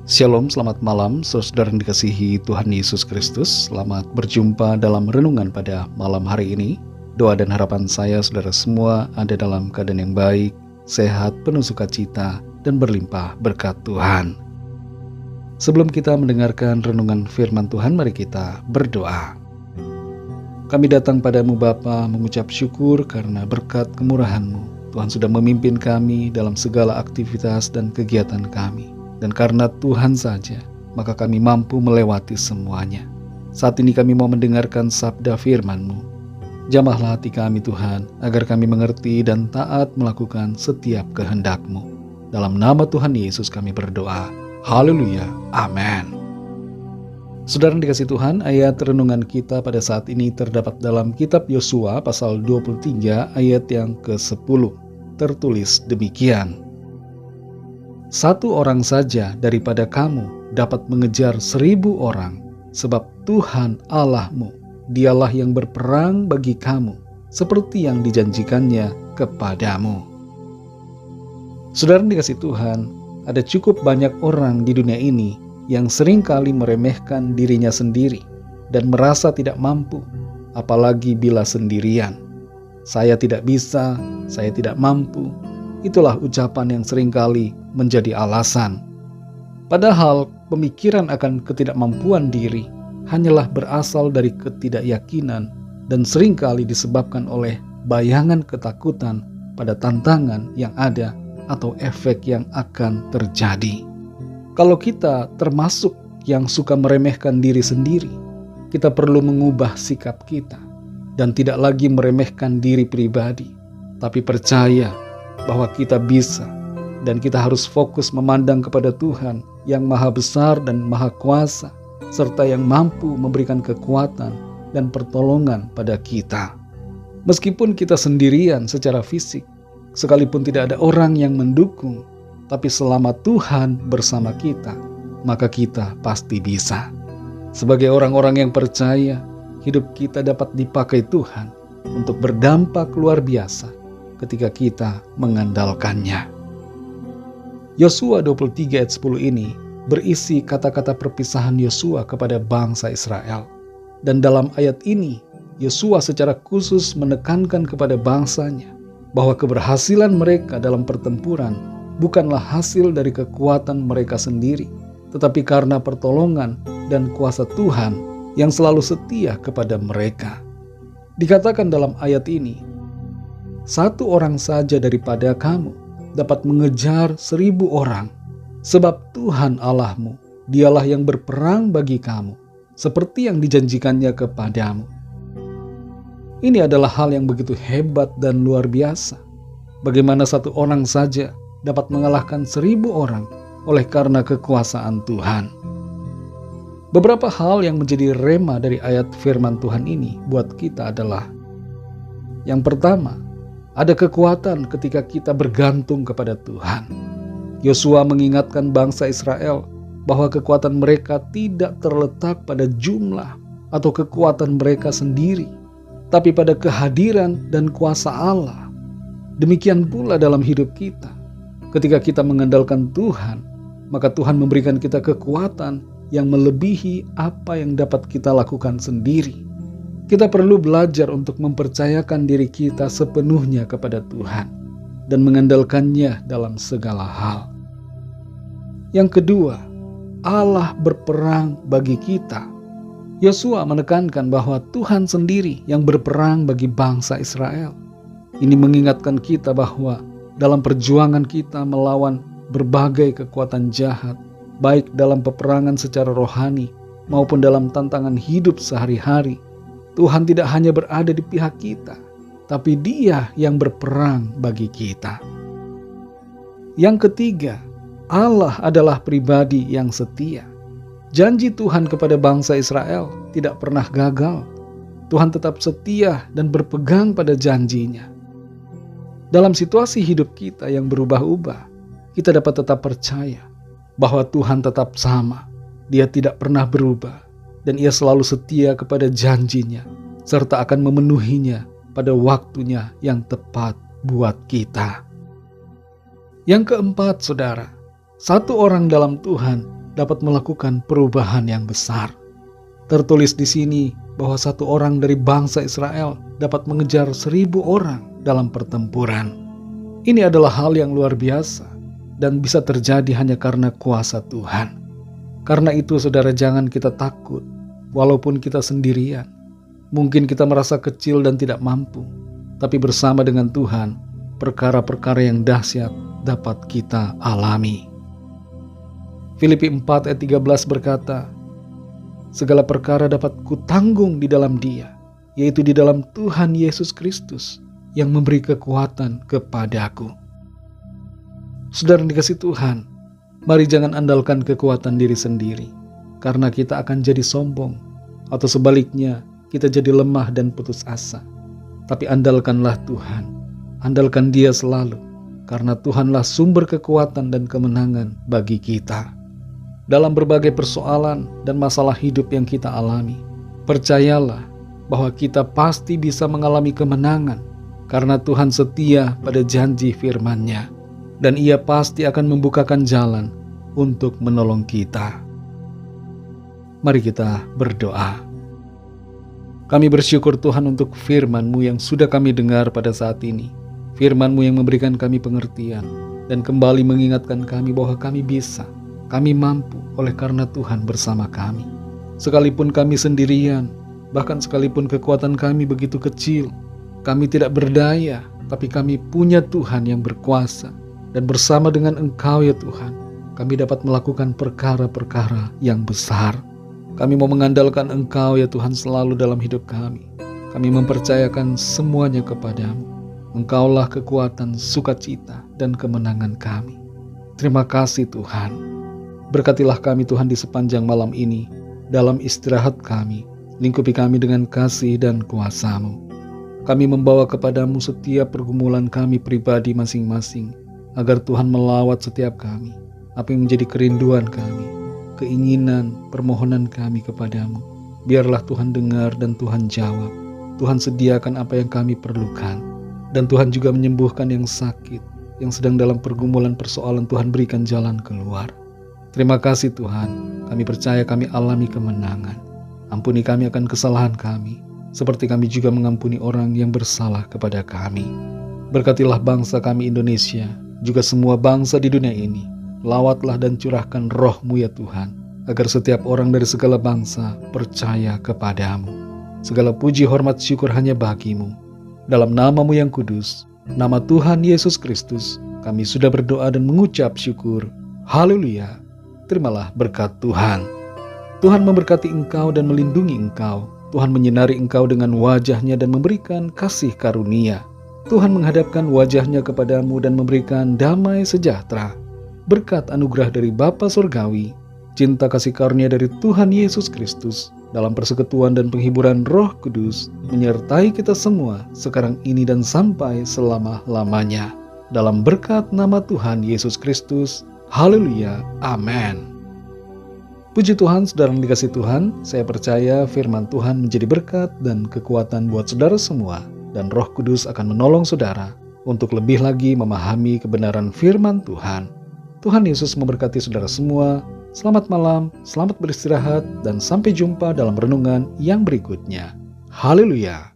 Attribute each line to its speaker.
Speaker 1: Shalom, selamat malam, saudara yang dikasihi Tuhan Yesus Kristus. Selamat berjumpa dalam renungan pada malam hari ini. Doa dan harapan saya, saudara semua, ada dalam keadaan yang baik, sehat, penuh sukacita, dan berlimpah berkat Tuhan. Sebelum kita mendengarkan renungan firman Tuhan, mari kita berdoa. Kami datang padamu Bapa, mengucap syukur karena berkat kemurahan-Mu. Tuhan sudah memimpin kami dalam segala aktivitas dan kegiatan kami. Dan karena Tuhan saja, maka kami mampu melewati semuanya. Saat ini kami mau mendengarkan sabda firman-Mu. Jamahlah hati kami Tuhan, agar kami mengerti dan taat melakukan setiap kehendak-Mu. Dalam nama Tuhan Yesus kami berdoa. Haleluya. Amin. Saudara yang dikasihi Tuhan, ayat renungan kita pada saat ini terdapat dalam kitab Yosua pasal 23 ayat yang ke-10. Tertulis demikian. Satu orang saja daripada kamu dapat mengejar 1000 orang, sebab Tuhan Allahmu, dialah yang berperang bagi kamu, seperti yang dijanjikannya kepadamu. Saudara yang dikasihi Tuhan, ada cukup banyak orang di dunia ini yang seringkali meremehkan dirinya sendiri dan merasa tidak mampu, apalagi bila sendirian. Saya tidak bisa, saya tidak mampu. Itulah ucapan yang seringkali menjadi alasan. Padahal pemikiran akan ketidakmampuan diri hanyalah berasal dari ketidakyakinan dan seringkali disebabkan oleh bayangan ketakutan pada tantangan yang ada atau efek yang akan terjadi. Kalau kita termasuk yang suka meremehkan diri sendiri, kita perlu mengubah sikap kita dan tidak lagi meremehkan diri pribadi, tapi percaya bahwa kita bisa dan kita harus fokus memandang kepada Tuhan yang maha besar dan maha kuasa, serta yang mampu memberikan kekuatan dan pertolongan pada kita. Meskipun kita sendirian secara fisik, sekalipun tidak ada orang yang mendukung, tapi selama Tuhan bersama kita, maka kita pasti bisa. Sebagai orang-orang yang percaya, hidup kita dapat dipakai Tuhan untuk berdampak luar biasa ketika kita mengandalkannya. Yosua 23 ayat 10 ini berisi kata-kata perpisahan Yosua kepada bangsa Israel. Dan dalam ayat ini, Yosua secara khusus menekankan kepada bangsanya bahwa keberhasilan mereka dalam pertempuran bukanlah hasil dari kekuatan mereka sendiri, tetapi karena pertolongan dan kuasa Tuhan yang selalu setia kepada mereka. Dikatakan dalam ayat ini, satu orang saja daripada kamu dapat mengejar 1000 orang, sebab Tuhan Allahmu, dialah yang berperang bagi kamu, seperti yang dijanjikannya kepadamu. Ini adalah hal yang begitu hebat dan luar biasa. Bagaimana satu orang saja dapat mengalahkan 1000 orang oleh karena kekuasaan Tuhan. Beberapa hal yang menjadi rema dari ayat firman Tuhan ini buat kita adalah, yang pertama, ada kekuatan ketika kita bergantung kepada Tuhan. Yosua mengingatkan bangsa Israel bahwa kekuatan mereka tidak terletak pada jumlah atau kekuatan mereka sendiri, tapi pada kehadiran dan kuasa Allah. Demikian pula dalam hidup kita. Ketika kita mengandalkan Tuhan, maka Tuhan memberikan kita kekuatan yang melebihi apa yang dapat kita lakukan sendiri. Kita perlu belajar untuk mempercayakan diri kita sepenuhnya kepada Tuhan dan mengandalkannya dalam segala hal. Yang kedua, Allah berperang bagi kita. Yosua menekankan bahwa Tuhan sendiri yang berperang bagi bangsa Israel. Ini mengingatkan kita bahwa dalam perjuangan kita melawan berbagai kekuatan jahat, baik dalam peperangan secara rohani maupun dalam tantangan hidup sehari-hari, Tuhan tidak hanya berada di pihak kita, tapi Dia yang berperang bagi kita. Yang ketiga, Allah adalah pribadi yang setia. Janji Tuhan kepada bangsa Israel tidak pernah gagal. Tuhan tetap setia dan berpegang pada janjinya. Dalam situasi hidup kita yang berubah-ubah, kita dapat tetap percaya bahwa Tuhan tetap sama. Dia tidak pernah berubah. Dan Ia selalu setia kepada janjinya, serta akan memenuhinya pada waktunya yang tepat buat kita. Yang keempat, saudara, satu orang dalam Tuhan dapat melakukan perubahan yang besar. Tertulis di sini bahwa satu orang dari bangsa Israel dapat mengejar 1.000 orang dalam pertempuran. Ini adalah hal yang luar biasa dan bisa terjadi hanya karena kuasa Tuhan. Karena itu saudara, jangan kita takut walaupun kita sendirian. Mungkin kita merasa kecil dan tidak mampu, tapi bersama dengan Tuhan, perkara-perkara yang dahsyat dapat kita alami. Filipi 4 ayat 13 berkata, segala perkara dapat kutanggung di dalam Dia, yaitu di dalam Tuhan Yesus Kristus yang memberi kekuatan kepadaku. Saudara yang dikasihi Tuhan, mari jangan andalkan kekuatan diri sendiri, karena kita akan jadi sombong, atau sebaliknya kita jadi lemah dan putus asa. Tapi andalkanlah Tuhan, andalkan Dia selalu, karena Tuhanlah sumber kekuatan dan kemenangan bagi kita. Dalam berbagai persoalan dan masalah hidup yang kita alami, percayalah bahwa kita pasti bisa mengalami kemenangan, karena Tuhan setia pada janji firman-Nya, dan Ia pasti akan membukakan jalan untuk menolong kita. Mari kita berdoa. Kami bersyukur Tuhan untuk firman-Mu yang sudah kami dengar pada saat ini. Firman-Mu yang memberikan kami pengertian dan kembali mengingatkan kami bahwa kami bisa, kami mampu oleh karena Tuhan bersama kami. Sekalipun kami sendirian, bahkan sekalipun kekuatan kami begitu kecil, kami tidak berdaya, tapi kami punya Tuhan yang berkuasa. Dan bersama dengan Engkau ya Tuhan, kami dapat melakukan perkara-perkara yang besar. Kami mau mengandalkan Engkau ya Tuhan selalu dalam hidup kami. Kami mempercayakan semuanya kepadamu. Engkaulah kekuatan, sukacita, dan kemenangan kami. Terima kasih Tuhan. Berkatilah kami Tuhan di sepanjang malam ini. Dalam istirahat kami, lingkupi kami dengan kasih dan kuasa-Mu. Kami membawa kepadamu setiap pergumulan kami pribadi masing-masing, agar Tuhan melawat setiap kami. Apa yang menjadi kerinduan kami, keinginan, permohonan kami kepadamu, biarlah Tuhan dengar dan Tuhan jawab. Tuhan sediakan apa yang kami perlukan, dan Tuhan juga menyembuhkan yang sakit, yang sedang dalam pergumulan persoalan. Tuhan berikan jalan keluar. Terima kasih Tuhan, kami percaya kami alami kemenangan. Ampuni kami akan kesalahan kami, seperti kami juga mengampuni orang yang bersalah kepada kami. Berkatilah bangsa kami Indonesia, juga semua bangsa di dunia ini. Lawatlah dan curahkan roh-Mu ya Tuhan, agar setiap orang dari segala bangsa percaya kepadamu. Segala puji, hormat, syukur hanya bagi-Mu. Dalam nama-Mu yang kudus, nama Tuhan Yesus Kristus, kami sudah berdoa dan mengucap syukur. Haleluya. Terimalah berkat Tuhan. Tuhan memberkati engkau dan melindungi engkau. Tuhan menyinari engkau dengan wajah-Nya dan memberikan kasih karunia. Tuhan menghadapkan wajah-Nya kepadamu dan memberikan damai sejahtera. Berkat anugerah dari Bapa Surgawi, cinta kasih karunia dari Tuhan Yesus Kristus, dalam persekutuan dan penghiburan Roh Kudus, menyertai kita semua sekarang ini dan sampai selama-lamanya. Dalam berkat nama Tuhan Yesus Kristus. Haleluya. Amin. Puji Tuhan, saudara yang dikasihi Tuhan, saya percaya firman Tuhan menjadi berkat dan kekuatan buat saudara semua, dan Roh Kudus akan menolong saudara untuk lebih lagi memahami kebenaran firman Tuhan. Tuhan Yesus memberkati saudara semua. Selamat malam, selamat beristirahat, dan sampai jumpa dalam renungan yang berikutnya. Haleluya.